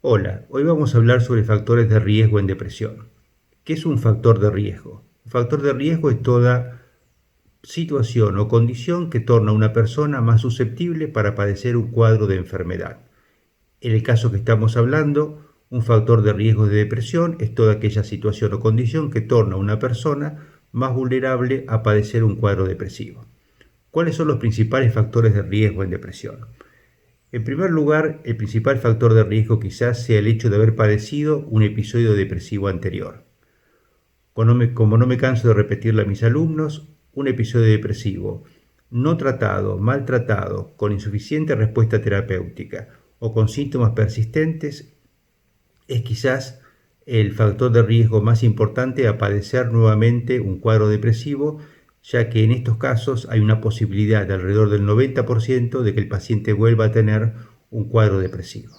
Hola, hoy vamos a hablar sobre factores de riesgo en depresión. ¿Qué es un factor de riesgo? Un factor de riesgo es toda situación o condición que torna a una persona más susceptible para padecer un cuadro de enfermedad. En el caso que estamos hablando, un factor de riesgo de depresión es toda aquella situación o condición que torna a una persona más vulnerable a padecer un cuadro depresivo. ¿Cuáles son los principales factores de riesgo en depresión? En primer lugar, el principal factor de riesgo quizás sea el hecho de haber padecido un episodio depresivo anterior. Como no me canso de repetirle a mis alumnos, un episodio depresivo no tratado, maltratado, con insuficiente respuesta terapéutica o con síntomas persistentes es quizás el factor de riesgo más importante a padecer nuevamente un cuadro depresivo, ya que en estos casos hay una posibilidad de alrededor del 90% de que el paciente vuelva a tener un cuadro depresivo.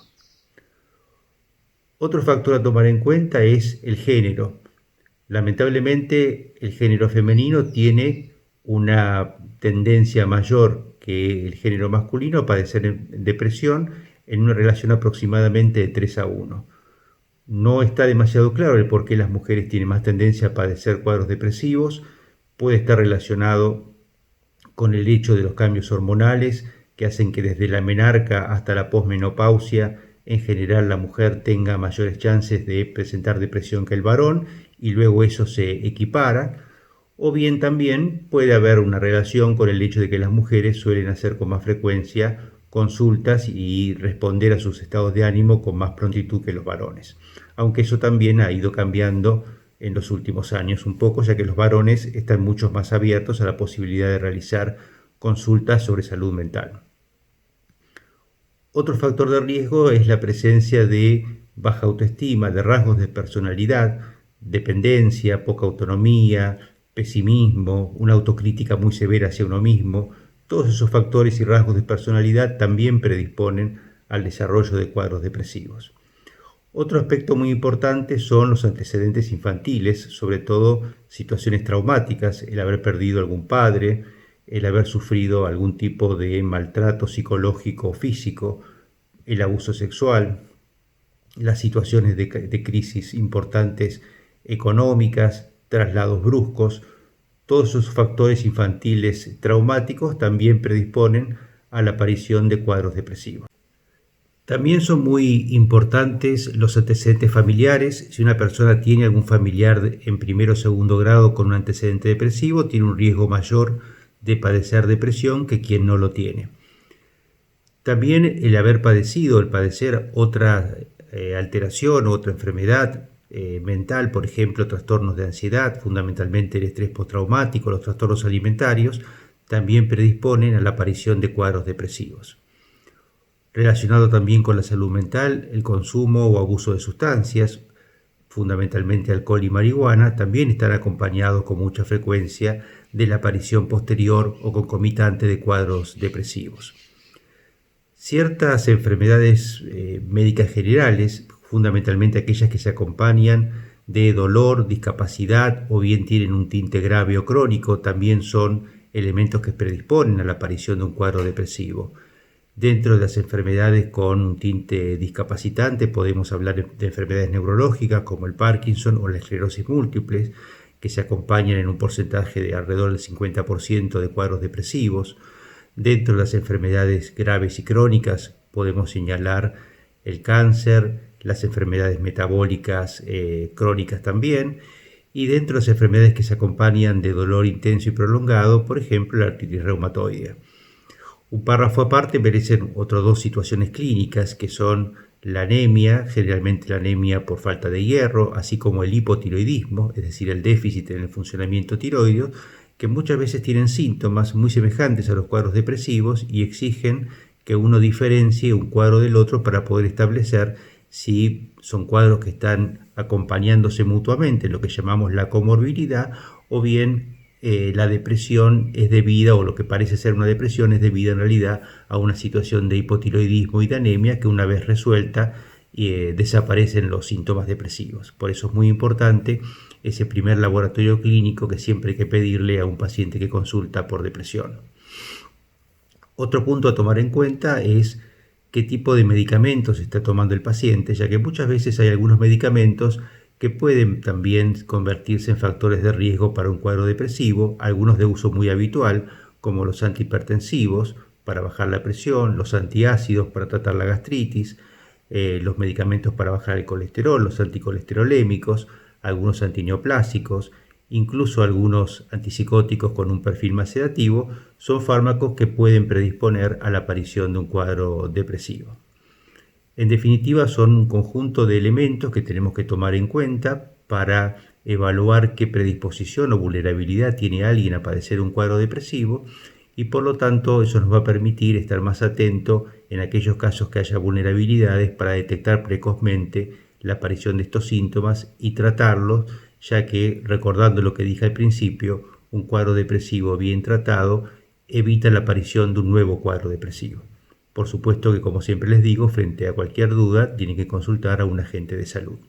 Otro factor a tomar en cuenta es el género. Lamentablemente, el género femenino tiene una tendencia mayor que el género masculino a padecer depresión en una relación aproximadamente de 3 a 1. No está demasiado claro el por qué las mujeres tienen más tendencia a padecer cuadros depresivos. Puede estar relacionado con el hecho de los cambios hormonales que hacen que desde la menarca hasta la posmenopausia en general la mujer tenga mayores chances de presentar depresión que el varón y luego eso se equipara. O bien también puede haber una relación con el hecho de que las mujeres suelen hacer con más frecuencia consultas y responder a sus estados de ánimo con más prontitud que los varones. Aunque eso también ha ido cambiando en los últimos años un poco, ya que los varones están mucho más abiertos a la posibilidad de realizar consultas sobre salud mental. Otro factor de riesgo es la presencia de baja autoestima, de rasgos de personalidad, dependencia, poca autonomía, pesimismo, una autocrítica muy severa hacia uno mismo. Todos esos factores y rasgos de personalidad también predisponen al desarrollo de cuadros depresivos. Otro aspecto muy importante son los antecedentes infantiles, sobre todo situaciones traumáticas, el haber perdido algún padre, el haber sufrido algún tipo de maltrato psicológico o físico, el abuso sexual, las situaciones de crisis importantes económicas, traslados bruscos. Todos esos factores infantiles traumáticos también predisponen a la aparición de cuadros depresivos. También son muy importantes los antecedentes familiares. Si una persona tiene algún familiar en primero o segundo grado con un antecedente depresivo, tiene un riesgo mayor de padecer depresión que quien no lo tiene. También el haber padecido, el padecer otra alteración o otra enfermedad mental, por ejemplo, trastornos de ansiedad, fundamentalmente el estrés postraumático, los trastornos alimentarios, también predisponen a la aparición de cuadros depresivos. Relacionado también con la salud mental, el consumo o abuso de sustancias, fundamentalmente alcohol y marihuana, también están acompañados con mucha frecuencia de la aparición posterior o concomitante de cuadros depresivos. Ciertas enfermedades médicas generales, fundamentalmente aquellas que se acompañan de dolor, discapacidad o bien tienen un tinte grave o crónico, también son elementos que predisponen a la aparición de un cuadro depresivo. Dentro de las enfermedades con un tinte discapacitante podemos hablar de enfermedades neurológicas como el Parkinson o la esclerosis múltiple, que se acompañan en un porcentaje de alrededor del 50% de cuadros depresivos. Dentro de las enfermedades graves y crónicas podemos señalar el cáncer, las enfermedades metabólicas crónicas también, y dentro de las enfermedades que se acompañan de dolor intenso y prolongado, por ejemplo, la artritis reumatoide. Un párrafo aparte merecen otras dos situaciones clínicas que son la anemia, generalmente la anemia por falta de hierro, así como el hipotiroidismo, es decir, el déficit en el funcionamiento tiroideo, que muchas veces tienen síntomas muy semejantes a los cuadros depresivos y exigen que uno diferencie un cuadro del otro para poder establecer si son cuadros que están acompañándose mutuamente, lo que llamamos la comorbilidad, o bien la depresión es debida, o lo que parece ser una depresión es debida en realidad a una situación de hipotiroidismo y de anemia que una vez resuelta desaparecen los síntomas depresivos. Por eso es muy importante ese primer laboratorio clínico que siempre hay que pedirle a un paciente que consulta por depresión. Otro punto a tomar en cuenta es qué tipo de medicamentos está tomando el paciente, ya que muchas veces hay algunos medicamentos que pueden también convertirse en factores de riesgo para un cuadro depresivo, algunos de uso muy habitual, como los antihipertensivos para bajar la presión, los antiácidos para tratar la gastritis, los medicamentos para bajar el colesterol, los anticolesterolémicos, algunos antineoplásicos, incluso algunos antipsicóticos con un perfil más sedativo, son fármacos que pueden predisponer a la aparición de un cuadro depresivo. En definitiva, son un conjunto de elementos que tenemos que tomar en cuenta para evaluar qué predisposición o vulnerabilidad tiene alguien a padecer un cuadro depresivo, y por lo tanto eso nos va a permitir estar más atento en aquellos casos que haya vulnerabilidades para detectar precozmente la aparición de estos síntomas y tratarlos, ya que, recordando lo que dije al principio, un cuadro depresivo bien tratado evita la aparición de un nuevo cuadro depresivo. Por supuesto que, como siempre les digo, frente a cualquier duda tienen que consultar a un agente de salud.